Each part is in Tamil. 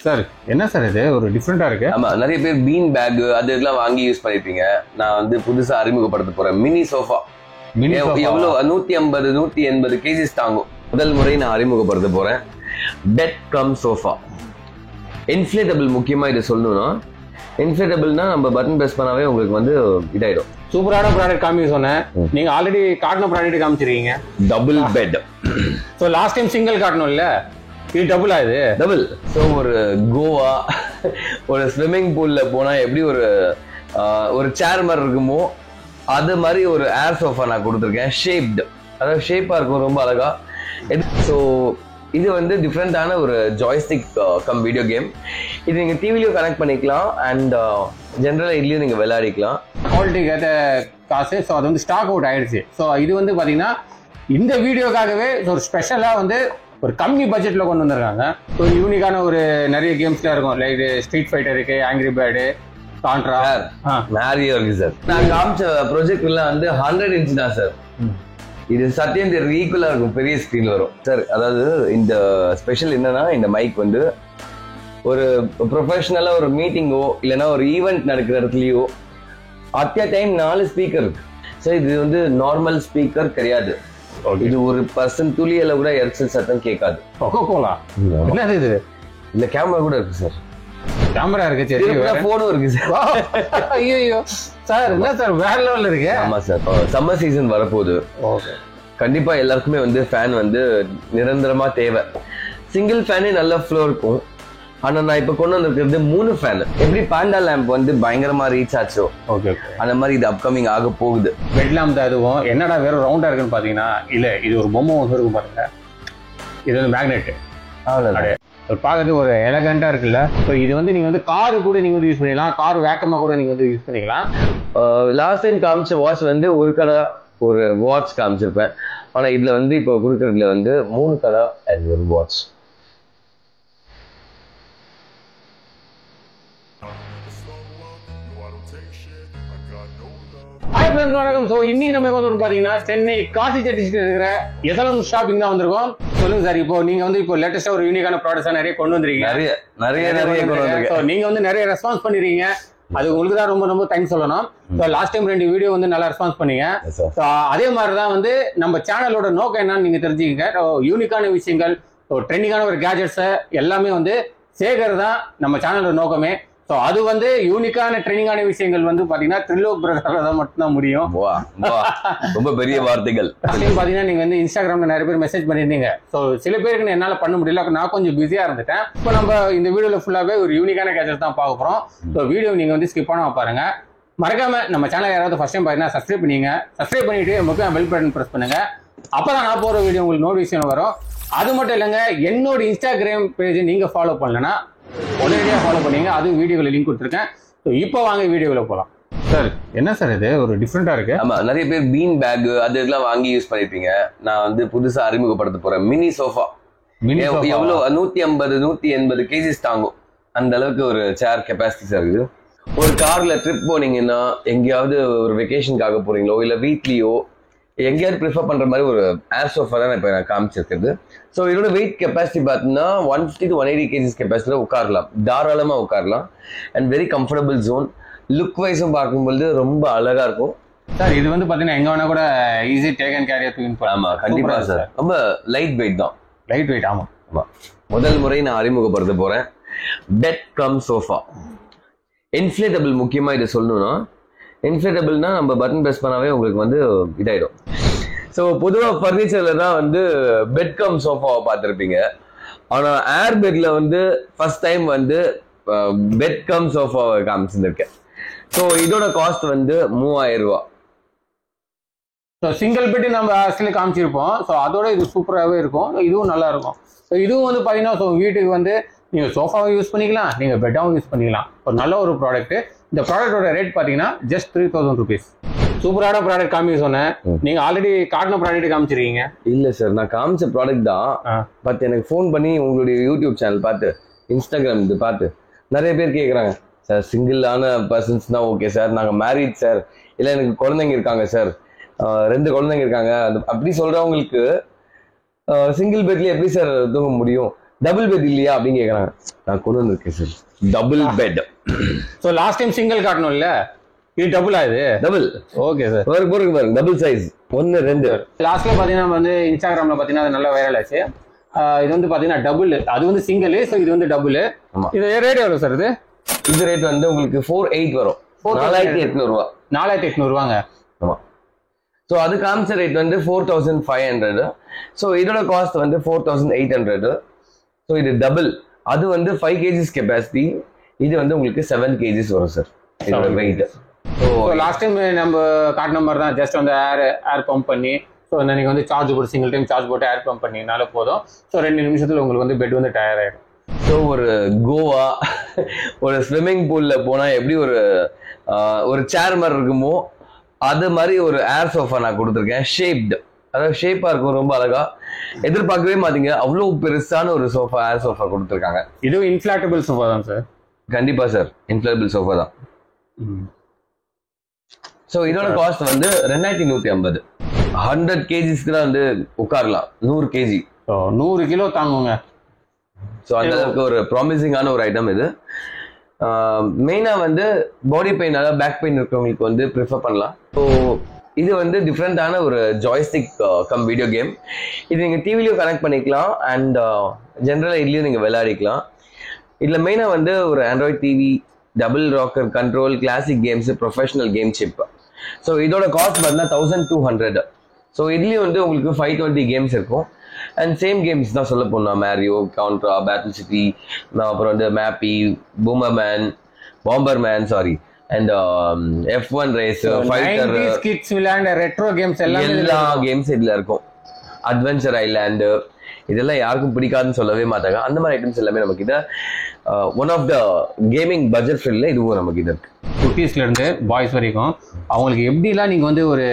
சார் என்ன சார் இது ஒரு டிஃப்ரெண்டா இருக்கு? ஆமா, நிறைய பேர் பீன் பேக் அது இதெல்லாம் வாங்கி யூஸ் பண்ணிருப்பீங்க. நான் வந்து புதுசா அறிமுகப்படுத்த போறேன் மினி சோஃபா. எவ்வளவு 150 180 கேஜிஸ் தாங்கும். முதல் முறை நான் அறிமுகப்படுத்த போறேன் பெட் கம் சோஃபா. இன்ஃபிளேட்டபிள். முக்கியமா இதை சொல்லணும்னா இன்ஃபிளேட்டபிள்னா நம்ம பட்டன் பிரஸ் பண்ணாவே உங்களுக்கு வந்து இதாயிடும். சூப்பரான ப்ராடக்ட் காமிக்க சொன்னேன். நீங்க ஆல்ரெடி காட்டின ப்ராடக்ட் காமிச்சிருக்கீங்க. Double bed. So last time single காட்டணும் இல்ல, இது டபுள் ஆகுது. டபுள். ஸோ ஒரு கோவா ஒரு ஸ்விம்மிங் பூல்ல போனா எப்படி ஒரு சேர் மாதிரி இருக்குமோ அது மாதிரி ஒரு ஏர் சோஃபா நான் கொடுத்துருக்கேன். ஷேப்டு, அதாவது ஷேப்பா இருக்கும், ரொம்ப அழகா. ஸோ இது வந்து டிஃப்ரெண்டான ஒரு ஜாய்ஸ்டிக் கம் வீடியோ கேம். இது நீங்க டிவிலையும் கனெக்ட் பண்ணிக்கலாம் அண்ட் ஜென்ரலா இதுலயும் நீங்க விளையாடிக்கலாம். குவாலிட்டிக்கு ஏற்ற காசு. ஸோ அது வந்து ஸ்டாக் அவுட் ஆயிடுச்சு. ஸோ இது வந்து பாத்தீங்கன்னா இந்த வீடியோக்காகவே ஒரு ஸ்பெஷலா வந்து ஒரு கம்மி பட்ஜெட்ல கொண்டு வந்திருக்காங்க. ஒரு யூனிக்கான ஒரு நிறைய கேம்ஸ்லாம் இருக்கும். லைக் ஸ்ட்ரீட் ஃபைட்டர் இருக்கு, ஆங்கிரி பேர்டு, கான்ட்ரா, மேரியோ இருக்கு சார். நான் காமிச்ச ப்ரொஜெக்ட் எல்லாம் வந்து 100 inch தான் சார். இது சத்தியம் ஈக்குவலா இருக்கும், பெரிய ஸ்கிரீன் வரும் சார். அதாவது இந்த ஸ்பெஷல் என்னன்னா, இந்த மைக் வந்து ஒரு ப்ரொஃபஷனலா ஒரு மீட்டிங்கோ இல்லைன்னா ஒரு ஈவெண்ட் நடக்கிற இடத்துலயோ அட் எ டைம் 4 ஸ்பீக்கர் இருக்கு சார். இது வந்து நார்மல் ஸ்பீக்கர் கிடையாது. இது ஒரு பர்சன் துளியில கூட எரிச்சல் சத்தம் கேட்காது. என்னது இது? இல்ல கேமரா கூட இருக்கு சார். கேமரா இருக்கு, சரி. போனும் இருக்கு சார். ஐயோ சார், என்ன சார் வேற லெவல்ல இருக்கு. ஆமா சார், சம்மர் சீசன் வரப்போகுது. கண்டிப்பா எல்லாருக்குமே வந்து ஃபேன் வந்து நிரந்தரமா தேவை. சிங்கிள் ஃபேனே நல்ல ஃப்ளோ இருக்கும். ஆனா நான் இப்ப கொண்டு வந்திருக்கிறது 3 ஃபேன். எப்படி பாண்டா லேம்ப் வந்து பயங்கரமா ரீச் ஆச்சோ அந்த மாதிரி இது அப்கமிங் ஆக போகுது. பெட் லேம்ப் தான் இதுவும். என்னடா வேற ரவுண்டா இருக்குன்னு பாத்தீங்கன்னா, இல்ல இது ஒரு பொம்மை ஒன்று இருக்கும் பாருங்க. இது வந்து மேக்னெட். பார்க்கறது ஒரு எலகண்டா இருக்குல்ல. ஸோ இது வந்து நீங்க வந்து காரு கூட நீங்க வந்து யூஸ் பண்ணிக்கலாம், கார் வேக்கமா கூட நீங்க வந்து யூஸ் பண்ணிக்கலாம். லாஸ்ட் டைம் காமிச்ச வாட்ச் வந்து ஒரு கலர் ஒரு வாட்ச் காமிச்சிருப்பேன். ஆனா இதுல வந்து இப்போ கொடுக்கறதுல வந்து 3 கலர் அண்ட் ஒரு வாட்ச். வணக்கம். ஸோ இன்னைக்கு நம்ம வந்து பாத்தீங்கன்னா சென்னை காசி செட்டி இருக்கிற எசலம் ஷாப்பிங் தான் வந்திருக்கோம். சொல்லுங்க சார், இப்போ நீங்க வந்து இப்போ லேட்டஸ்டா ஒரு யூனிக்கான ப்ராடக்ட்ஸ் நிறைய கொண்டு வந்திருக்கீங்க. நிறைய கொண்டு வந்திருக்கீங்க. நீங்க வந்து நிறைய ரெஸ்பான்ஸ் பண்ணிருக்கீங்க. அது உங்களுக்கு தான் ரொம்ப ரொம்ப தேங்க்ஸ் சொல்லணும். லாஸ்ட் டைம் 2 வீடியோ வந்து நல்லா ரெஸ்பான்ஸ் பண்ணீங்க. அதே மாதிரிதான் வந்து நம்ம சேனலோட நோக்கம் என்னன்னு நீங்க தெரிஞ்சுக்கங்க. யூனிக்கான விஷயங்கள், ட்ரெண்டிங்கான ஒரு கேஜெட்ஸ் எல்லாமே வந்து சேர்க்கறது தான் நம்ம சேனலோட நோக்கமே. ஸோ அது வந்து யூனிக்கான ட்ரெண்டிங்கான விஷயங்கள் வந்து பாத்தீங்கன்னா த்ரிலோக் பிரதரால தான் மட்டும்தான் முடியும். ரொம்ப பெரிய வார்த்தைகள். பாத்தீங்கன்னா நீங்க வந்து இன்ஸ்டாகிராம்ல நிறைய பேர் மெசேஜ் பண்ணிருந்தீங்க. ஸோ சில பேருக்கு என்னால பண்ண முடியல, நான் கொஞ்சம் பிஸியா இருந்துட்டேன். இப்போ நம்ம இந்த வீடியோல ஃபுல்லாவே ஒரு யூனிக்கான கேஜெட் தான் பார்க்க போறோம். ஸோ வீடியோ நீங்க வந்து ஸ்கிப் பண்ணாம பாருங்க. மறக்காம நம்ம சேனல் யாராவது ஃபர்ஸ்ட் டைம் பாத்தீங்கன்னா சப்ஸ்கிரைப் பண்ணீங்க. சப்ஸ்கிரைப் பண்ணிட்டு முக்கியம் பெல் பட்டன் பிரஸ் பண்ணுங்க. அப்பதான் நான் போற வீடியோ உங்களுக்கு நோட்டிஃபிகேஷன் வரும். அது மட்டும் இல்லைங்க, என்னோட இன்ஸ்டாகிராம் பேஜ் நீங்க ஃபாலோ பண்ணலன்னா உடனடியாக ஃபாலோ பண்ணீங்க. அதுவும் வீடியோவில் லிங்க் கொடுத்துருக்கேன். ஸோ இப்போ வாங்க வீடியோவில் போகலாம். சார் என்ன சார் இது ஒரு டிஃப்ரெண்டா இருக்கு? ஆமா, நிறைய பேர் பீன் பேக் அது இதெல்லாம் வாங்கி யூஸ் பண்ணிருப்பீங்க. நான் வந்து புதுசா அறிமுகப்படுத்த போறேன் மினி சோஃபா. எவ்வளவு 150 180 கேஜிஸ் தாங்கும். அந்த அளவுக்கு ஒரு சேர் கெப்பாசிட்டி சார். இது ஒரு கார்ல ட்ரிப் போனீங்கன்னா, எங்கேயாவது ஒரு வெக்கேஷனுக்காக போறீங்களோ இல்ல வீட்லயோ எங்கேயாவது ப்ரிஃபர் பண்ற மாதிரி ஒரு ஏர் சோஃபா தான் இப்போ நான் காமிச்சிருக்கிறது. ஸோ இதோட வெயிட் கெப்பாசிட்டி பார்த்தீங்கன்னா 150 to 180 கேஜிஸ் கெப்பாசிட்டியில் உட்காரலாம், தாராளமாக உட்காரலாம். And very comfortable zone. Look வைஸும் பார்க்கும்போது ரொம்ப அழகா இருக்கும் சார். இது வந்து பார்த்தீங்கன்னா எங்க வேணா கூட ஈஸி டேக் அண்ட் கேரி தூக்கின்னு போகலாம். ஆமா, கண்டிப்பா சார். ரொம்ப லைட் வெயிட் தான். Light weight. ஆமா. முதல் முறை நான் அறிமுகப்படுத்த போறேன் பெட் கம் சோஃபா. இன்ஃபிளேட்டபிள். முக்கியமா இதை சொல்லணும்னா இன்ஃபிளேட்டபிள்னா நம்ம பட்டன் பிரஸ் பண்ணாவே உங்களுக்கு வந்து இதாயிடும். ஸோ பொதுவாக ஃபர்னிச்சர்ல தான் வந்து பெட் கம் சோஃபாவை பார்த்துருப்பீங்க. ஆனால் ஏர் பெட்ல வந்து ஃபர்ஸ்ட் டைம் வந்து பெட் கம் சோஃபாவை காமிச்சிருக்கேன். ஸோ இதோட காஸ்ட் வந்து 3000 ரூபா. ஸோ சிங்கிள் பெட் நம்ம ஆக்சுவலி காமிச்சிருப்போம். ஸோ அதோட இது சூப்பராகவே இருக்கும். இதுவும் நல்லா இருக்கும். ஸோ இதுவும் வந்து பார்த்தீங்கன்னா ஸோ வீட்டுக்கு வந்து நீங்கள் சோஃபாவும் யூஸ் பண்ணிக்கலாம், நீங்கள் பெட்டாகவும் யூஸ் பண்ணிக்கலாம். ஒரு நல்ல ஒரு ப்ராடக்ட். இந்த ப்ராடக்டோட ரேட் பார்த்தீங்கன்னா ஜஸ்ட் 3000 rupees. சூப்பரான ப்ராடக்ட் காமிக்க சொன்னேன். நீங்க ஆல்ரெடி காட்டின ப்ராடக்ட் காமிச்சிருக்கீங்க. இல்ல சார், நான் காமிச்ச ப்ராடக்ட் தான். பட் எனக்கு ஃபோன் பண்ணி உங்களுடைய யூடியூப் சேனல் பார்த்து, இன்ஸ்டாகிராம் இது பார்த்து நிறைய பேர் கேட்குறாங்க, சார் சிங்கிளான பர்சன்ஸ் தான் ஓகே சார், நாங்கள் மேரிட் சார், இல்லை எனக்கு குழந்தைங்க இருக்காங்க சார், 2 குழந்தைங்க இருக்காங்க, அப்படி சொல்றவங்களுக்கு சிங்கிள் பெட்ல எப்படி சார் தூங்க முடியும்? டபுள் பெட் இல்லையா அப்படின்னு கேக்குறாங்க. நான் கொண்டு வந்திருக்கேன் sir double bed. So last time single காட்டணும் இல்ல, இது டபுளா இது டபுள். Okay sir. பாருங்க டபுள் சைஸ் 1 2. லாஸ்ட்ல பாத்தீங்கன்னா வந்து இன்ஸ்டாகிராம்ல பாத்தீங்கன்னா அது நல்லா வைரல் ஆச்சு. இது வந்து பாத்தீங்கன்னா டபுள், அது வந்து சிங்கிள், ஸோ இது வந்து டபுள். இது ரேட் எவ்வளவு சார்? இது ரேட் வந்து உங்களுக்கு 4,800 வரும். 4,800 ரூபா. 4,800 ரூபாங்க. ஆமா. ஸோ அது காமிச்ச ரேட் வந்து 4,500. ஸோ இதோட காஸ்ட் வந்து 4,800. ஸோ இது டபுள். அது வந்து 5 kgs கெப்பாசிட்டி. இது வந்து உங்களுக்கு 7 kgs வரும் சார் இதோட வெயிட். ஸோ லாஸ்ட் டைம் நம்ம காட்டின மாதிரி தான், ஜஸ்ட் வந்து ஏர் பம்ப் பண்ணி, ஸோ நீங்கள் வந்து சார்ஜ் போட்டு சிங்கிள் டைம் சார்ஜ் போட்டு ஏர் பம்ப் பண்ணினால போதும். ஸோ 2 நிமிஷத்துல உங்களுக்கு வந்து பெட் வந்து டயர் ஆயிடும். ஸோ ஒரு கோவா ஒரு ஸ்விம்மிங் பூல்ல போனா எப்படி ஒரு சேர் மாதிரி இருக்குமோ அது மாதிரி ஒரு ஏர் சோஃபா நான் கொடுத்துருக்கேன். ஷேப்டு, அதாவது ஷேப்பா இருக்கும், ரொம்ப அழகா. எதிர்பார்க்கவே மாட்டீங்க அவ்வளவு பெருசான ஒரு சோஃபா, ஏர் சோஃபா கொடுத்துருக்காங்க. இதுவும் இன்ஃபிளாட்டபிள் சோஃபா தான் சார். கண்டிப்பா சார், இன்ஃபிளாட்டபிள் சோஃபா தான். ஸோ இதோட காஸ்ட் வந்து 2,150. 100 kgsக்கு தான் வந்து உட்காரலாம். 100 kg, 100 கிலோ தாங்குங்க. ஸோ அந்த அளவுக்கு ஒரு ப்ராமிசிங்கான ஒரு ஐட்டம் இது. மெயினா வந்து பாடி பெயின், அதாவது பேக் பெயின் இருக்கிறவங்களுக்கு வந்து ப்ரிஃபர் பண்ணலாம். ஸோ இது வந்து டிஃப்ரெண்டான ஒரு ஜாய்ஸ்டிக் கம் வீடியோ கேம். இது நீங்கள் டிவிலையும் கனெக்ட் பண்ணிக்கலாம் அண்ட் ஜென்ரலாக இதுலேயும் நீங்கள் விளையாடிக்கலாம். இதில் மெயினாக வந்து ஒரு Android TV, double rocker control, classic games, professional game chip. So இதோட காஸ்ட் பார்த்தீங்கன்னா 1,200. ஸோ இதுலேயும் வந்து உங்களுக்கு 520 கேம்ஸ் இருக்கும். அண்ட் சேம் கேம்ஸ் தான் சொல்ல போனோம். மேரியோ, கவுண்ட்ரா, பேட்டில் சிட்டி, அப்புறம் வந்து Mappy, bomberman, bomberman, sorry, and F1 race, fighter, kids விளையாண்ட ரெட்ரோ கேம்ஸ் எல்லா கேம்ஸ் இதுல இருக்கும். அட்வென்ச்சர் ஐலாண்டு, இதெல்லாம் யாருக்கும் பிடிக்காதுன்னு சொல்லவே மாட்டாங்க. அந்த மாதிரி ஐட்டம்ஸ் எல்லாமே நமக்கு கிட்ட one of the gaming budget ஃப்ரெண்ட்ல இதுவும் நமக்கு கிட்ட இருக்கு. குட்டீஸ்ல இருந்து பாய்ஸ் வரைக்கும் அவங்களுக்கு எப்படிலாம் நீங்க வந்து ஒரு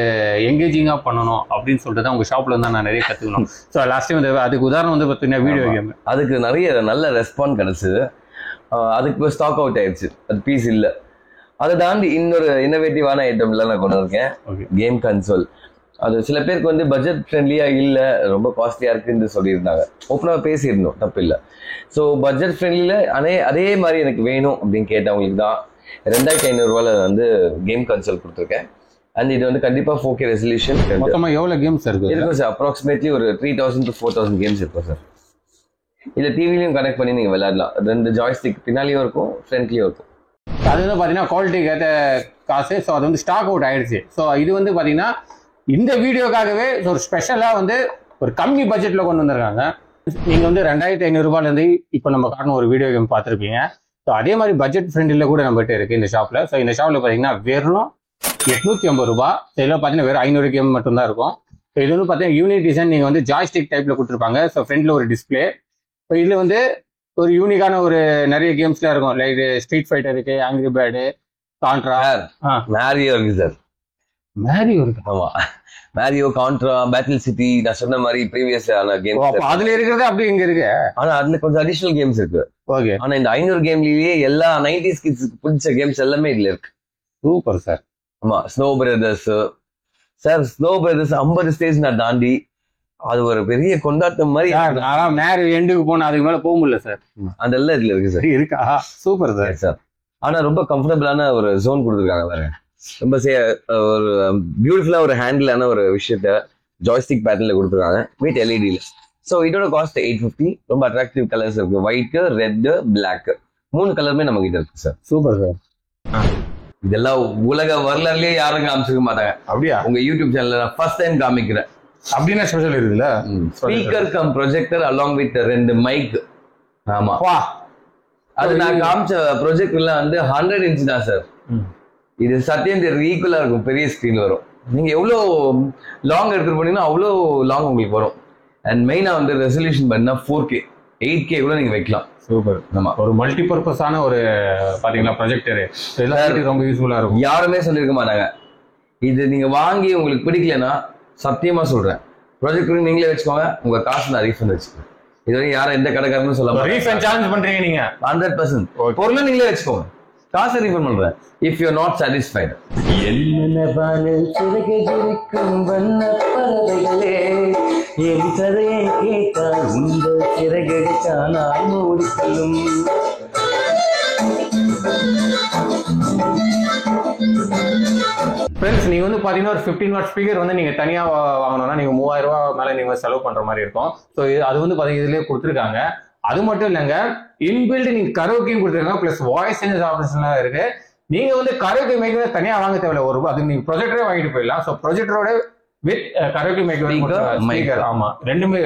எங்கேஜிங்கா பண்ணணும் அப்படின்னு சொல்லிட்டு தான் உங்க ஷாப்ல இருந்தா நான் நிறைய கத்துக்கணும். ஸோ லாஸ்ட் டைம் அதுக்கு உதாரணம் வந்து பார்த்தீங்கன்னா வீடியோ கேம், அதுக்கு நிறைய நல்ல ரெஸ்பான்ஸ் கிடைச்சது. அதுக்கு இப்போ ஸ்டாக் அவுட் ஆயிடுச்சு, அது பீஸ் இல்லை. அதை தாண்டி இன்னொரு இன்னோவேட்டிவான ஐட்டம்லாம் நான் கொண்டு இருக்கேன். Game console. அது சில பேருக்கு வந்து பட்ஜெட் ஃப்ரெண்ட்லியா இல்லை, ரொம்ப காஸ்ட்லியா இருக்குன்னு சொல்லியிருந்தாங்க. ஓப்பனாக பேசியிருந்தோம், தப்பு இல்லை. ஸோ பட்ஜெட் ஃப்ரெண்ட்லியில் அதே மாதிரி எனக்கு வேணும் அப்படின்னு கேட்டவங்களுக்கு தான் 2,500 ரூபாயில வந்து கேம் கன்சோல் கொடுத்துருக்கேன். அண்ட் இது வந்து கண்டிப்பா 4K ரெசல்யூஷன். மொத்தமா எவ்வளவு கேம்ஸ் இருக்கும் சார்? அப்ராக்சிமேட்லி ஒரு 3,000 to 4,000 கேம்ஸ் இருக்கும் சார். இதுல டிவிலையும் கனெக்ட் பண்ணி நீங்க விளையாடலாம். 2 ஜாய்ஸ்டிக் பின்னாலையும் இருக்கும், ஃப்ரண்ட்லயும் இருக்கும். அது வந்து பாத்தீங்கன்னா குவாலிட்டிக்கு ஏற்ற காசு. ஸோ அது வந்து ஸ்டாக் அவுட் ஆயிடுச்சு. ஸோ இது வந்து பாத்தீங்கன்னா இந்த வீடியோக்காகவே ஒரு ஸ்பெஷலா வந்து ஒரு கம்மி பட்ஜெட்ல கொண்டு வந்திருக்காங்க. நீங்க வந்து 2,500 ரூபாயில இருந்து இப்போ நம்ம காரணம் ஒரு வீடியோ கேம் பார்த்துருப்பீங்க. ஸோ அதே மாதிரி பட்ஜெட் ஃப்ரெண்ட்ல கூட நம்மகிட்ட இருக்கு இந்த ஷாப்ல. ஸோ இந்த ஷாப்ல பாத்தீங்கன்னா வெறும் 850 ரூபாய். இதில் பார்த்தீங்கன்னா வெறும் 500 கேம் மட்டும்தான் இருக்கும். ஸோ இது வந்து பார்த்தீங்கன்னா யூனிக் டிசைன். நீங்கள் வந்து ஜாய்ஸ்டிக் டைப்ல கொடுத்துருப்பாங்க. ஸோ ஃப்ரண்ட்ல ஒரு டிஸ்பிளே. ஸோ இதில் வந்து ஒரு யூனிக்கான ஒரு நிறைய கேம்ஸ்லாம் இருக்கும். லைக் ஸ்ட்ரீட் ஃபைட்டர் இருக்கு, ஆங்கிரி பேர்டு, கான்ட்ரா, மேரியோ இருக்கு சார். மேரியோ இருக்கு. ஆமா, மேரியோ, கான்ட்ரா, பேட்டில் சிட்டி, நான் சொன்ன மாதிரி ப்ரீவியஸ் ஆன கேம்ஸ். அதுல இருக்கிறது அப்படி இங்க இருக்கு. ஆனா அதுல கொஞ்சம் அடிஷனல் கேம்ஸ் இருக்கு. ஓகே. ஆனா இந்த 500 கேம்லயே எல்லா 90s கிட்ஸ்க்கு பிடிச்ச கேம்ஸ் எல்லாமே இதுல இருக்கு. Super sir. ஆமா, snow brothers sir. Snow brothers 50 stage நான் தாண்டி அது ஒரு பெரிய கொண்டாட்டம் மாதிரி. மேரியோ எண்டுக்கு போனா அதுக்கு மேல போக முடியல சார். அதெல்லாம் இதுல இருக்கு சார். இருக்கா? Super sir. சார் ஆனா ரொம்ப கம்ஃபர்டபுளான ஒரு ஜோன் கொடுத்துருக்காங்க பாருங்க. ரொம்ப ஒரு பியூட்டிஃபுல்லா ஒரு ஹேண்டிலான ஒரு விஷயத்த ஜாய்ஸ்டிக் பேட்டர்ல கொடுத்துருக்காங்க வித் எல்இடில. ஸோ இதோட காஸ்ட் 850. ரொம்ப அட்ராக்டிவ் கலர்ஸ் இருக்கு. ஒயிட், ரெட், பிளாக், 3 கலருமே நம்ம கிட்ட இருக்கு சார். Super sir. இதெல்லாம் உலக வரலாறுலயே யாரும் காமிச்சிக்க மாட்டாங்க. அப்படியா? உங்க யூடியூப் சேனல்ல நான் ஃபர்ஸ்ட் டைம் காமிக்கிறேன். அப்படின்னா ஸ்பெஷல் இருக்குல்ல. Speaker cum projector along with 2 mic. ஆமா, அது நான் காமிச்ச ப்ரொஜெக்டர்ல வந்து 100 இன்ச் தான் சார். இது சத்தியம் தேட்டர் ஈக்குவலா இருக்கும். பெரிய ஸ்கிரீன் வரும். நீங்க எவ்வளோ லாங் எடுத்துட்டு போனீங்கன்னா அவ்வளோ லாங் உங்களுக்கு வரும். அண்ட் மெயினா வந்து ரெசல்யூஷன் பண்ணா 4K 8K கூட நீங்க வைக்கலாம். சூப்பர். ஆமா, ஒரு மல்டி பர்பஸான ஒரு பாத்தீங்களா ப்ரொஜெக்டர். எல்லாரும் ரொம்ப யூஸ்ஃபுல்லா இருக்கும். யாருமே சொல்லியிருக்க மாட்டாங்க. இது நீங்க வாங்கி உங்களுக்கு பிடிக்கலன்னா சத்தியமா சொல்றேன், ப்ரொஜெக்டர் நீங்களே வச்சுக்கோங்க. உங்க காசு நான் ரீஃபண்ட் வச்சுக்கோங்க. இதுவரை யாரும் எந்த கடைக்காரன்னு சொல்ல ரீஃபண்ட் சேலஞ்ச் பண்றீங்க நீங்க? 100%. பொருளை நீங்களே வச்சுக்கோங்க. காசை ரீஃபண்ட் பண்றேன் if you not satisfied. Friends நீங்க வந்து பாத்தீங்கன்னா ஒரு 15 வாட் ஸ்பீக்கர் வந்து நீங்க தனியா வாங்கணும்னா நீங்க 3000 ரூபாய் மேல நீங்க செலவு பண்ற மாதிரி இருக்கும். ஸோ அது வந்து பாத்தீங்கன்னா இதுலயே கொடுத்துருக்காங்க. அது மட்டும் இல்லைங்க, இன்பில்ட் நீங்க கரோக்கியும் கொடுத்துருக்காங்க, பிளஸ் வாய்ஸ் சேஞ்சஸ் ஆப்ஷன்லாம் இருக்கு. நீங்க வந்து கரோக்கி மைக்கு தனியா வாங்க தேவையில்ல, ஒரு அதுக்கு நீங்க ப்ரொஜெக்டரே வாங்கிட்டு போயிடலாம். ஸோ ப்ரொஜெக்டரோட வித் கரோக்கி மைக் ஆமா ரெண்டுமே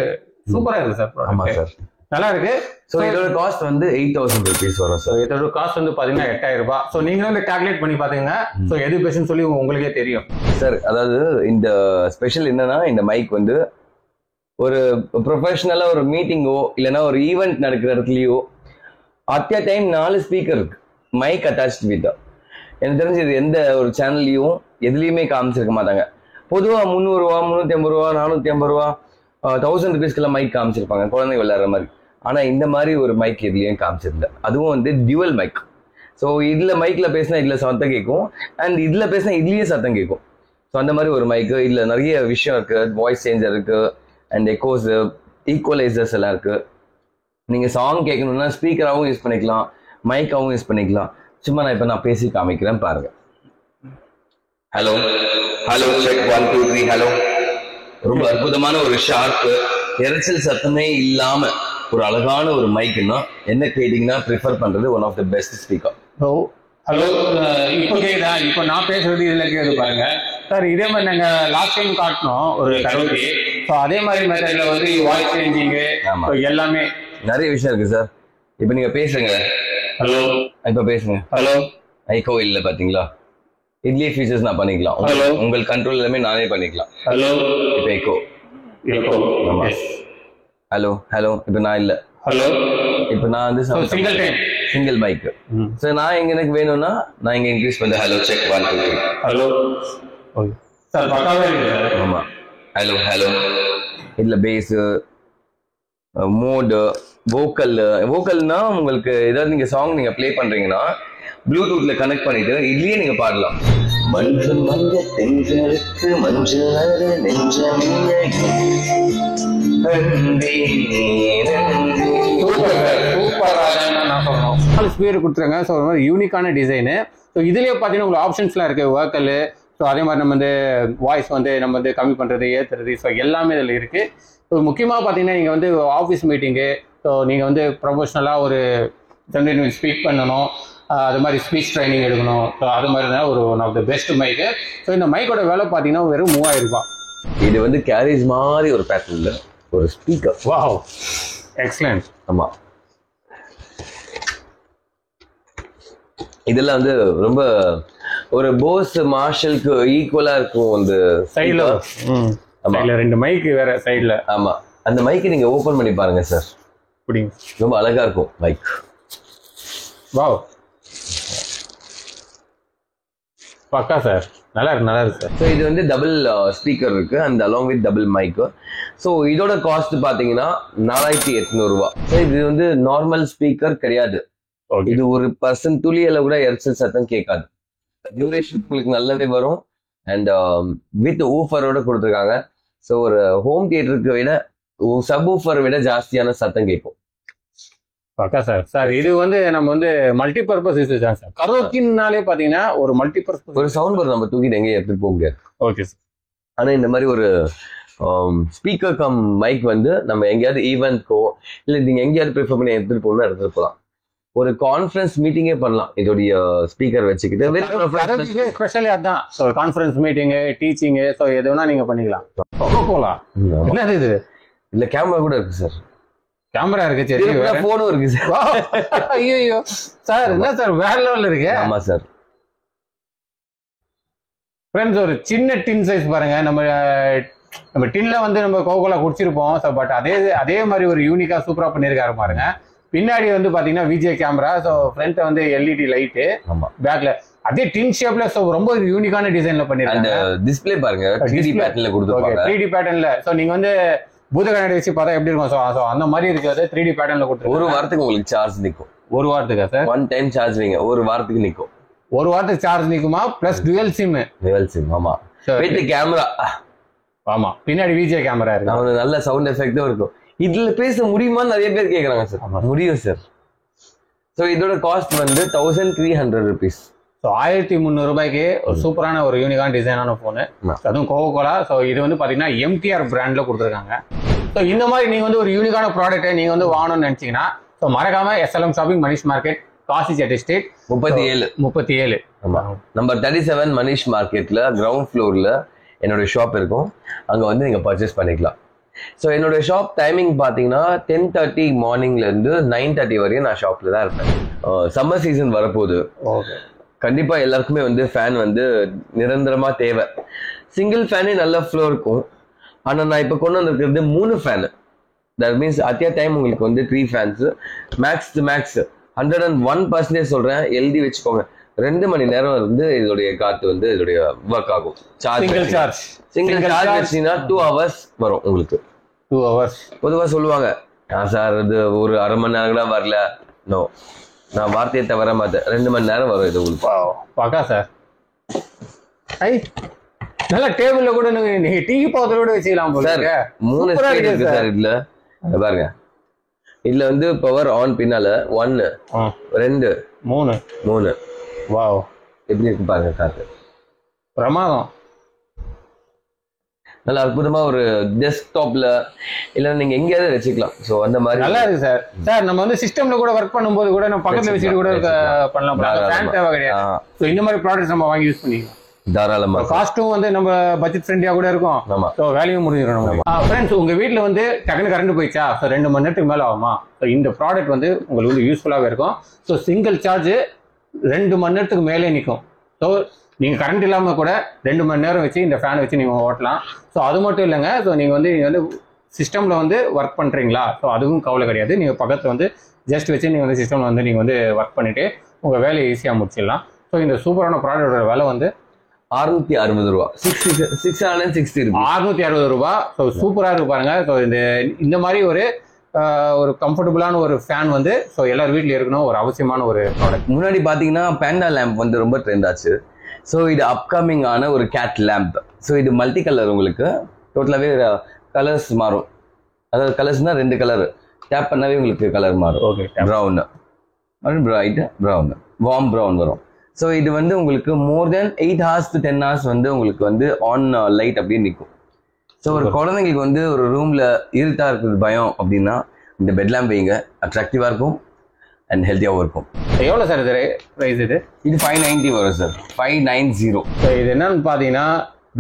சூப்பரா இருக்கு சார். ஆமா சார், நல்லா இருக்கு. ஸோ இதோட காஸ்ட் வந்து 8000 rupees வரும் சார். இதோட காஸ்ட் வந்து பாத்தீங்கன்னா 8000 ரூபாய். ஸோ நீங்க வந்து கால்குலேட் பண்ணி பாத்தீங்கன்னா ஸோ எது பெஸ்ட்னு சொல்லி உங்களுக்கே தெரியும் சார். அதாவது இந்த ஸ்பெஷல் என்னன்னா, இந்த மைக் வந்து ஒரு ப்ரொஃபஷனலா ஒரு மீட்டிங்கோ இல்லைன்னா ஒரு ஈவெண்ட் நடக்கிற இடத்துலயோ அட் எ டைம் 4 ஸ்பீக்கர் இருக்கு, மைக் அட்டாச் வித். எனக்கு தெரிஞ்சு இது எந்த ஒரு சேனல்லையும் எதுலையுமே காமிச்சிருக்க மாட்டாங்க. பொதுவாக 300 ரூபா 350 ரூபா 450 ரூபா 1000 rupeesக்குள்ள மைக் காமிச்சிருப்பாங்க குழந்தைங்க விளையாடுற மாதிரி. ஆனா இந்த மாதிரி ஒரு மைக் எதுலையும் காமிச்சிருந்த, அதுவும் வந்து டியூவல் மைக். ஸோ இதுல மைக்ல பேசினா இதுல சத்தம் கேட்கும், அண்ட் இதுல பேசினா இதுலயே சத்தம் கேட்கும். ஸோ அந்த மாதிரி ஒரு மைக்கு. இதுல நிறைய விஷயம் இருக்கு, வாய்ஸ் சேஞ்சர் இருக்கு, அண்ட் எக்கோஸ், ஈக்குவலைசர்ஸ் எல்லாம் இருக்கு. நீங்க சாங் கேட்கணும்னா ஸ்பீக்கராகவும் யூஸ் பண்ணிக்கலாம், மைக்காகவும் யூஸ் பண்ணிக்கலாம். சும்மா நான் இப்ப பேசி காமிக்கிறேன் பாருங்க. Hello hello check 1 2 3 hello. ரொம்ப அற்புதமான ஒரு ஷார்ப் இறைச்சல் சத்தமே இல்லாம ஒரு அழகான ஒரு மைக்னா என்ன கேட்டீங்கன்னா ப்ரிஃபர் பண்றது one of the best speaker. Hello இப்போ கேக்குதா? இப்போ நான் பேசுறது இதுல கேக்குது பாருங்க சார். இதே மாதிரி நாங்க லாஸ்ட் டைம் காட்டினோம் ஒரு கரோக்கி. ஸோ அதே மாதிரி மெத்தட்ல வந்து வாய்ஸ் சேஞ்சிங் எல்லாமே நிறைய விஷயம் இருக்கு சார். இப்போ நீங்க பேசுங்க. ஹலோ இப்ப பேசுங்க. ஹலோ ஐகோ இல்ல பாத்தீங்களா? இதுலயே ஃபீச்சர்ஸ் நான் பண்ணிக்கலாம். உங்கள் கண்ட்ரோல் எல்லாமே நானே பண்ணிக்கலாம். ஹலோ இப்போ எக்கோ. ஹலோ ஹலோ இப்போ நான் இல்ல. ஹலோ இப்போ நான் வந்து சிங்கிள் மைக். சோ நான் இங்க எனக்கு வேணும்னா நான் இங்க இன்க்ரீஸ் பண்ணி ஹலோ செக் 1 2 3 ஹலோ சார் பக்காவே இருக்கு. ஆமா ஹலோ ஹலோ. இதுல பேஸ் மோட் வோக்கல்னா உங்களுக்கு ஏதாவது நீங்க சாங் நீங்க ப்ளே பண்றீங்கன்னா ப்ளூடூத்ல கனெக்ட் பண்ணிட்டு இதுலயே நீங்க பாடலாம். மஞ்சள் மஞ்சள் தென்றலுக்கு மஞ்சள் ஸ்பீக்கர் கொடுத்துருங்க. ஸோ யூனிக்கான டிசைனு. ஸோ இதுலயே பார்த்தீங்கன்னா உங்களுக்கு ஆப்ஷன்ஸ்லாம் இருக்கு, வோக்கல். ஸோ அதே மாதிரி நம்ம வந்து வாய்ஸ் வந்து நம்ம வந்து கம்மி பண்றது ஏற்றுறது, ஸோ எல்லாமே இதில் இருக்கு. ஸோ முக்கியமாக பார்த்தீங்கன்னா நீங்கள் வந்து ஆஃபீஸ் மீட்டிங்கு, ஸோ நீங்கள் வந்து ப்ரொஃபஷ்னலாக ஒரு ஜென்ரேட் ஸ்பீக் பண்ணணும், அது மாதிரி ஸ்பீச் ட்ரைனிங் எடுக்கணும். ஸோ அது மாதிரி தான் ஒரு one of the best mic. So இந்த மைக்கோட விலை பார்த்தீங்கன்னா வெறும் 3000 ரூபாய். இது வந்து கேரேஜ் மாதிரி ஒரு பேட்டர்ன்ல ஒரு ஸ்பீக்கர். Wow excellent. ஆமா இதெல்லாம் வந்து ரொம்ப ஒரு போஸ் மார்ஷலுக்கு ஈக்குவலா இருக்கும். அந்த சைடுல ஆமா ரெண்டு மைக் வேற சைடுல. ஆமா அந்த மைக்கை நீங்க ஓபன் பண்ணி பாருங்க சார், ரொம்ப அழகா இருக்கும் மைக். வாவ் பக்கா சார், நல்லா இருக்கு சார். ஸோ இது வந்து டபுள் ஸ்பீக்கர் இருக்கு and along with double mic. So இதோட காஸ்ட் பாத்தீங்கன்னா 4800 ரூபாய். ஸோ இது வந்து நார்மல் ஸ்பீக்கர் கிடையாது. இது ஒரு பர்சன்ட் துளியில கூட எரிச்சல் சத்தம் கேட்காது. டியூரேஷன் உங்களுக்கு நல்லாவே வரும் அண்ட் வித் ஊஃபரோட கொடுத்துருக்காங்க. ஸோ ஒரு ஹோம் தியேட்டருக்கு விட சப் ஊஃபரை விட ஜாஸ்தியான சத்தம் கேட்கும். பக்கா சார். சார் இது வந்து நம்ம வந்து மல்டி பர்பஸ் யூஸ் தான் சார். கரோக்கினாலே பாத்தீங்கன்னா ஒரு மல்டி பர்பஸ் ஒரு சவுண்ட் பார் நம்ம தூக்கிட்டு எங்கேயும் எடுத்துட்டு போக முடியாது. Okay sir. ஆனா இந்த மாதிரி ஒரு ஸ்பீக்கர் கம் மைக் வந்து நம்ம எங்கேயாவது ஈவெண்ட்க்கோ இல்லை நீங்க எங்கேயாவது ப்ரிஃபர் பண்ணி எடுத்துட்டு போகணும்னா எடுத்துட்டு போகலாம். ஒரு கான்ஃபரன்ஸ் மீட்டிங்கே பண்ணலாம் இதோடைய ஸ்பீக்கர் வச்சுக்கிட்டு. ஸ்பெஷலி அதான் கான்ஃபரன்ஸ் மீட்டிங், டீச்சிங், ஸோ எது வேணா நீங்க பண்ணிக்கலாம். போகலாம். என்னது இது? இல்ல கேமரா கூட இருக்கு சார். கேமரா இருக்கு, சரி. போனும் இருக்கு சார். ஐயோ சார், என்ன சார் வேற லெவல்ல இருக்கு. ஆமா சார். ஃப்ரெண்ட்ஸ் ஒரு சின்ன டின் சைஸ் பாருங்க. நம்ம டின்ல வந்து நம்ம கோகோலா குடிச்சிருப்போம். ஸோ பட் அதே மாதிரி ஒரு யூனிக்கா சூப்பரா பண்ணியிருக்காரு பாருங்க. பின்னாடி வந்து பாத்தீங்கன்னா விஜே கேமரா, ஸோ ஃப்ரண்ட் வந்து எல்இடி லைட்டு, பேக்ல அதே டின் ஷேப்ல, ஸோ ரொம்ப யூனிக்கான டிசைன்ல பண்ணிருக்காங்க. டிஸ்பிளே பாருங்க 3D பேட்டர்ன்ல கொடுத்துருக்காங்க. 3D பேட்டர்ன்ல. ஸோ நீங்க வந்து பூத கண்ணாடி வச்சு பார்த்தா எப்படி இருக்கும்? ஸோ அந்த மாதிரி இருக்கிறது 3D பேட்டர்ன்ல கொடுத்துருக்காங்க. ஒரு வாரத்துக்கு உங்களுக்கு சார்ஜ் நிற்கும். ஒரு வாரத்துக்கா சார்? 1 டைம் சார்ஜ் வைங்க, ஒரு வாரத்துக்கு நிற்கும். ஒரு வாரத்துக்கு சார்ஜ் நிக்குமா? Plus dual sim. Dual sim, ஆமா. With camera. ஆமா, பின்னாடி விஜே கேமரா இருக்கு. அவனுக்கு நல்ல சவுண்ட் எஃபெக்டும் இருக்கும். இதுல பேச முடியுமான்னு நிறைய பேர் கேக்குறாங்க சார். முடியும் சார். ஸோ இதோட காஸ்ட் வந்து 1300 rupees. ஸோ 1300 ரூபாய்க்கு ஒரு சூப்பரான ஒரு யூனிக்கான டிசைனான ஃபோனு, அதுவும் கோகோகோலா. ஸோ இது வந்து பார்த்தீங்கன்னா எம்டிஆர் பிராண்டில் கொடுத்துருக்காங்க. ஸோ இந்த மாதிரி நீங்கள் வந்து ஒரு யூனிக்கான ப்ராடக்ட்டை நீங்கள் வந்து வாங்கணும்னு நினச்சிங்கன்னா ஸோ மறக்காம SLM shopping, Manish market, Kasi Chetty street 37. ஆமாம், நம்பர் 37 மனிஷ் மார்க்கெட்டில் கிரவுண்ட் ஃப்ளோரில் என்னோட ஷாப் இருக்கும். அங்கே வந்து நீங்கள் பர்ச்சேஸ் பண்ணிக்கலாம். ஸோ என்னோட ஷாப் டைமிங் பார்த்தீங்கன்னா 10:30 மார்னிங்லேருந்து 9:30 வரையும் நான் ஷாப்பில் தான் இருப்பேன். சம்மர் சீசன் வரப்போகுது. கண்டிப்பாக எல்லாருக்குமே வந்து ஃபேன் வந்து நிரந்தரமாக தேவை. சிங்கிள் ஃபேனே நல்ல ஃப்ளோ இருக்கும். ஆனால் நான் இப்போ கொண்டு வந்திருக்கிறது 3 fan. That means at time உங்களுக்கு வந்து 3 ஃபேன்ஸு. மேக்ஸ் 101% சொல்கிறேன், எழுதி வச்சுக்கோங்க. 2 மணி நேரம் வந்து இதோடைய காற்று வந்து இதோடைய ஒர்க் ஆகும். சிங்கிள் சார்ஜ் வச்சீங்கன்னா 2 hours வரும் உங்களுக்கு. 2 hours பொதுவாக சொல்லுவாங்க, சார் இது ஒரு அரை மணி நேரம் கூட வரல. நோ, நான் வார்த்தையை தவிர மாட்டேன். 2 மணி நேரம் வரும் இது உங்களுக்கு. பாக்கா சார். ஐ நல்ல டேபிள்ல கூட நீங்க டீ பாத்திரம் கூட வச்சுக்கலாம் போல. சார் 3 ஸ்பீட் இருக்கு சார் இதுல. பாருங்க, இதுல வந்து பவர் ஆன் பின்னால 1 2 3. வாவ், எப்படி இருக்கு பாருங்க காத்து. பிரமாதம். நல்ல அற்புதமா ஒரு டெஸ்க்டாப்ல இல்ல நீங்க எங்கேயாவது வச்சுக்கலாம். சோ அந்த மாதிரி நல்லா இருக்கு சார். சார் நம்ம வந்து சிஸ்டம்ல கூட ஒர்க் பண்ணும்போது கூட நம்ம பக்கத்துல வச்சுட்டு கூட பண்ணலாம். ஃபேன் தேவை கிடையாது. சோ இந்த மாதிரி ப்ராடக்ட்ஸ் நம்ம வாங்கி யூஸ் பண்ணிக்கலாம் தாராளமா. காஸ்ட்டும் வந்து நம்ம பட்ஜெட் ஃப்ரெண்ட்லியா கூட இருக்கும். ஸோ வேலையும் முடிஞ்சிடும். ஃப்ரெண்ட்ஸ், உங்க வீட்டில் வந்து டக்குனு கரண்ட் போயிடுச்சா, ஸோ 2 மணி நேரத்துக்கு மேலே ஆகுமா, ஸோ இந்த ப்ராடக்ட் வந்து உங்களுக்கு வந்து யூஸ்ஃபுல்லாகவே இருக்கும். ஸோ சிங்கிள் சார்ஜ் 2 மணி நேரத்துக்கு மேலே நிற்கும். ஸோ நீங்கள் கரண்ட் இல்லாமல் கூட 2 மணி நேரம் வச்சு இந்த ஃபேனை வச்சு நீங்கள் ஓட்டலாம். ஸோ அது மட்டும் இல்லைங்க, ஸோ நீங்கள் வந்து சிஸ்டமில் வந்து ஒர்க் பண்ணுறீங்களா, ஸோ அதுவும் கவலை கிடையாது. நீங்கள் பக்கத்தில் வந்து ஜஸ்ட் வச்சு நீங்கள் வந்து சிஸ்டமில் வந்து நீங்கள் வந்து ஒர்க் பண்ணிவிட்டு உங்கள் வேலையை ஈஸியாக முடிச்சிடலாம். ஸோ இந்த சூப்பரான ப்ராடக்டோட விலை வந்து 660 ரூபா. 660 660 ரூபா. ஸோ சூப்பராக இருக்கு பாருங்க. ஸோ இந்த மாதிரி ஒரு கம்ஃபர்டபுளான ஒரு ஃபேன் வந்து ஸோ எல்லார் வீட்டில் இருக்கணும், ஒரு அவசியமான ஒரு ப்ராடக்ட். முன்னாடி பார்த்தீங்கன்னா பேண்டா லேம்ப் வந்து ரொம்ப ட்ரெண்ட் ஆச்சு. ஸோ இது அப்கமிங் ஆன ஒரு கேட் லேம்ப். ஸோ இது மல்டி கலர், உங்களுக்கு டோட்டலாகவே கலர்ஸ் மாறும். அதாவது கலர்ஸ்னா 2 கலர் டேப் பண்ணாவே உங்களுக்கு கலர் மாறும். Okay, brown, bright brown, warm brown வரும். ஸோ இது வந்து உங்களுக்கு மோர் தென் 8 hours to 10 hours வந்து உங்களுக்கு வந்து ஆன் லைட் அப்படியே நிற்கும். ஸோ ஒரு குழந்தைங்களுக்கு வந்து ஒரு ரூமில் இருட்டா இருக்கிறது பயம் அப்படின்னா இந்த பெட் லேம்ப் வைங்க. அட்ராக்டிவாக இருக்கும் அண்ட் ஹெல்த்தியாகவும் இருக்கும். எவ்வளோ சார் இது ப்ரைஸ்? இது 590 வரும் சார். 590. ஸோ இது என்னன்னு பார்த்தீங்கன்னா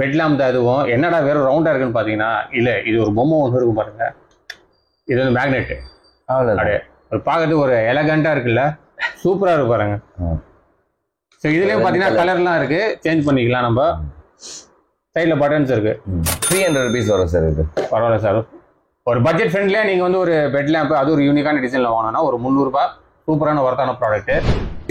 பெட் லேம்ப் தான். இதுவும் என்னடா வேறு ரவுண்டாக இருக்குன்னு பார்த்தீங்கன்னா இல்லை, இது ஒரு பொம்மை ஒன்று இருக்கும் பாருங்க. இது வந்து மேக்னெட்டு. அவ்வளோ ஒரு பார்க்கறதுக்கு ஒரு எலகண்டாக இருக்குல்ல, சூப்பராக இருக்கு பாருங்க. ஸோ இதுலேயும் பார்த்தீங்கன்னா கலர்லாம் இருக்கு, சேஞ்ச் பண்ணிக்கலாம். நம்ம சைடில் பட்டன்ஸ் இருக்கு. 300 rupees வரும் சார். இது பரவாயில்ல சார். ஒரு பட்ஜெட் ஃப்ரெண்ட்லியாக நீங்கள் வந்து ஒரு பெட் லேம்ப் அது ஒரு யூனிக்கான டிசைனில் வாங்கினா ஒரு 300 ரூபாய் சூப்பரான ஒர்த்தான ப்ராடக்ட்.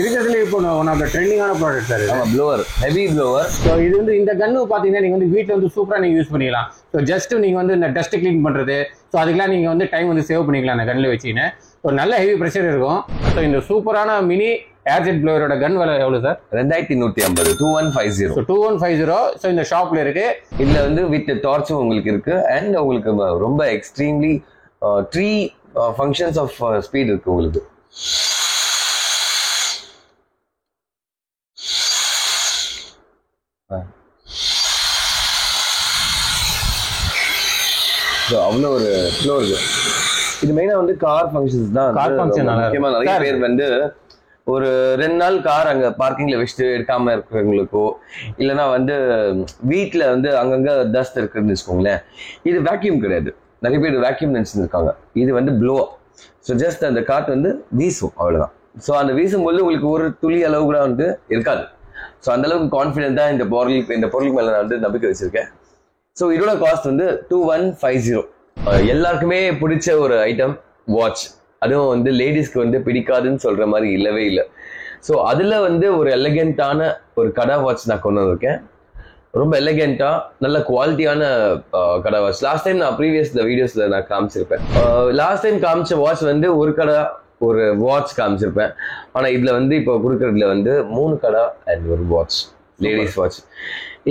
இருக்கிறதுல இப்போ ஒன் ஆஃப் த ட்ரெண்டிங்கான product sir. Blower, heavy blower. So இது வந்து இந்த கன்னு பார்த்தீங்கன்னா நீங்கள் வந்து வீட்டில் வந்து சூப்பராக நீங்கள் யூஸ் பண்ணிக்கலாம். ஸோ ஜஸ்ட் நீங்கள் வந்து இந்த டஸ்ட் கிளீன் பண்ணுறது, ஸோ அதுக்கெல்லாம் நீங்கள் வந்து டைம் வந்து சேவ் பண்ணிக்கலாம் அந்த கன்னில் வச்சுன்னு. ஒரு நல்ல ஹெவி ப்ரெஷர் இருக்கும். ஸோ இந்த சூப்பரான மினி ஏர்ஜெட் ப்ளோவரோட கன் விலை எவ்வளோ சார்? 2150. 2150. ஸோ 2150. ஸோ இந்த ஷாப்ல இருக்கு. இதுல வந்து வித் டார்ச்சும் உங்களுக்கு இருக்கு அண்ட் உங்களுக்கு ரொம்ப எக்ஸ்ட்ரீம்லி 3 ஃபங்க்ஷன்ஸ் ஆஃப் ஸ்பீட் இருக்கு உங்களுக்கு. அவ்வளோ ஒரு ஃப்ளோ இருக்கு. இது மெயினா வந்து கார் ஃபங்க்ஷன்ஸ் தான். கார் ஃபங்க்ஷன் முக்கியமா நிறைய பேர் வந்து ஒரு 2 நாள் கார் அங்கே பார்க்கிங்ல வச்சுட்டு எடுக்காம இருக்கிறவங்களுக்கோ இல்லைன்னா வந்து வீட்டில் வந்து அங்கங்கே டஸ்ட் இருக்குன்னு வச்சுக்கோங்களேன். இது வேக்யூம் கிடையாது. நிறைய பேர் வேக்யூம் நினச்சிருக்காங்க. இது வந்து ப்ளோ. ஸோ ஜஸ்ட் அந்த காற்று வந்து வீசும், அவ்வளோதான். ஸோ அந்த வீசும்போது உங்களுக்கு ஒரு துளி அளவு கூட வந்து இருக்காது. ஸோ அந்த அளவுக்கு கான்ஃபிடென்ட்டாக இந்த பொருளுக்கு மேலே நான் வந்து நம்பிக்கை வச்சிருக்கேன். ஸோ இதோட காஸ்ட் வந்து 2150. எல்லாருக்குமே பிடிச்ச ஒரு ஐட்டம் வாட்ச். அதுவும் வந்து லேடிஸ்க்கு வந்து பிடிக்காதுன்னு சொல்ற மாதிரி இல்லவே இல்லை. ஸோ அதில் வந்து ஒரு எலகென்ட்டான ஒரு கடா வாட்ச் நான் கொண்டு வந்திருக்கேன். ரொம்ப எலகென்ட்டா நல்ல குவாலிட்டியான கடா வாட்ச். லாஸ்ட் டைம் நான் ப்ரீவியஸ் வீடியோஸ்ல நான் காமிச்சிருப்பேன். லாஸ்ட் டைம் காமிச்ச வாட்ச் வந்து ஒரு கடா ஒரு வாட்ச் காமிச்சிருப்பேன். ஆனா இதுல வந்து இப்போ கொடுக்கறதுல வந்து 3 கடை அண்ட் ஒரு வாட்ச், லேடிஸ் வாட்ச்.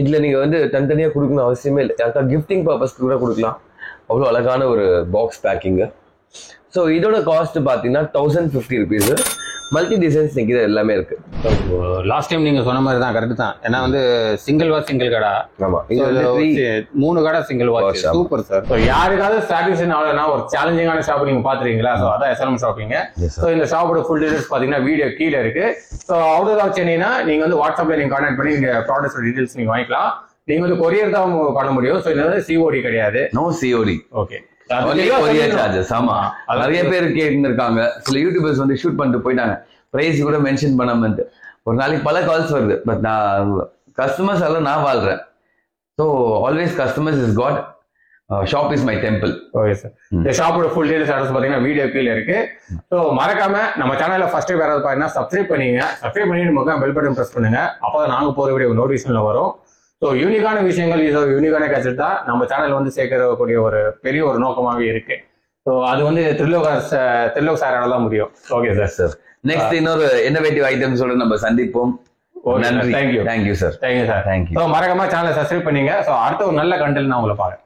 இதுல நீங்க வந்து தனித்தனியா கொடுக்கணும் அவசியமே இல்லை. யாருக்கா கிஃப்டிங் பர்பஸ்க்கு கூட கொடுக்கலாம். அவ்வளோ அழகான ஒரு பாக்ஸ் பேக்கிங்கு. ஸோ இதோட காஸ்ட் பார்த்தீங்கன்னா 1050 rupees. மல்டி டிசைன்ஸ் நிற்கிற எல்லாமே இருக்கு. லாஸ்ட் டைம் நீங்க சொன்ன மாதிரி தான், கரெக்ட் தான். ஏன்னா வந்து சிங்கிள் வாட்ச் சிங்கிள் கடை. ஆமா, இது வந்து 3 கடை single watch. Super sir. So யாருக்காவது சாட்டிஸ்ஃபேக்ஷன் ஆகலன்னா ஒரு சேலஞ்சிங்கான ஷாப் நீங்க பாத்துறீங்களா? ஸோ அதான் எஸ்எல்எம் ஷாப்பிங். ஸோ இந்த ஷாப்போட ஃபுல் டீடைல்ஸ் பாத்தீங்கன்னா வீடியோ கீழே இருக்கு. ஸோ அவுட் ஆஃப் சென்னைனா நீங்க வந்து வாட்ஸ்அப்ல நீங்க கான்டாக்ட் பண்ணி நீங்க ப்ராடக்ட்ஸ் டீடைல்ஸ் நீங்க வாங்கிக்கலாம். நீங்க வந்து கொரியர் தான் பண்ண முடியும். ஸோ இது வந்து சிஓடி கிடையாது. No COD. Okay. Courier charges. ஆமா, நிறைய பேர் கேட்டுருக்காங்க. சில யூடியூபர்ஸ் வந்து ஷூட் பண்ணிட்டு போயிட்டாங்க, பிரைஸ் கூட மென்ஷன் பண்ணாம. ஒரு நாளைக்கு பல கால்ஸ் வருது. பட் நான் கஸ்டமர்ஸ் எல்லாம் நான் வாழ்றேன். So always customers is God, shop is my temple. Okay sir. இந்த ஷாப்போட ஃபுல் டீடைல்ஸ் அட்ரஸ் பாத்தீங்கன்னா வீடியோ கீழே இருக்கு. ஸோ மறக்காம நம்ம சேனல்ல ஃபர்ஸ்ட் டைம் யாராவது பாத்தீங்கன்னா சப்ஸ்கிரைப் பண்ணீங்க. சப்ஸ்கிரைப் பண்ணி நமக்கு பெல் பட்டன் பிரஸ் பண்ணுங்க. அப்பதான் நாங்க போற வீடியோ நோட்டிஃபிகேஷன்ல வரும். ஸோ யூனிக்கான விஷயங்கள், இது யூனிக்கான கேட்செட் தான் நம்ம சேனல் வந்து சேர்க்கக்கூடிய ஒரு பெரிய ஒரு நோக்கமாகவே இருக்கு. ஸோ அது வந்து திரிலோக் சாரால தான் முடியும். Okay sir. சார் நெக்ஸ்ட் இன்னொரு இன்னோவேட்டிவ் ஐட்டம்ஸோட நம்ம சந்திப்போம். நன்றி. Thank you sir. Thank you sir. Thank you. So மறக்காம சேனலை சப்ஸ்கிரைப் பண்ணீங்க. ஸோ அடுத்த ஒரு நல்ல கண்டென்ட் நான் உங்களை பாருங்க.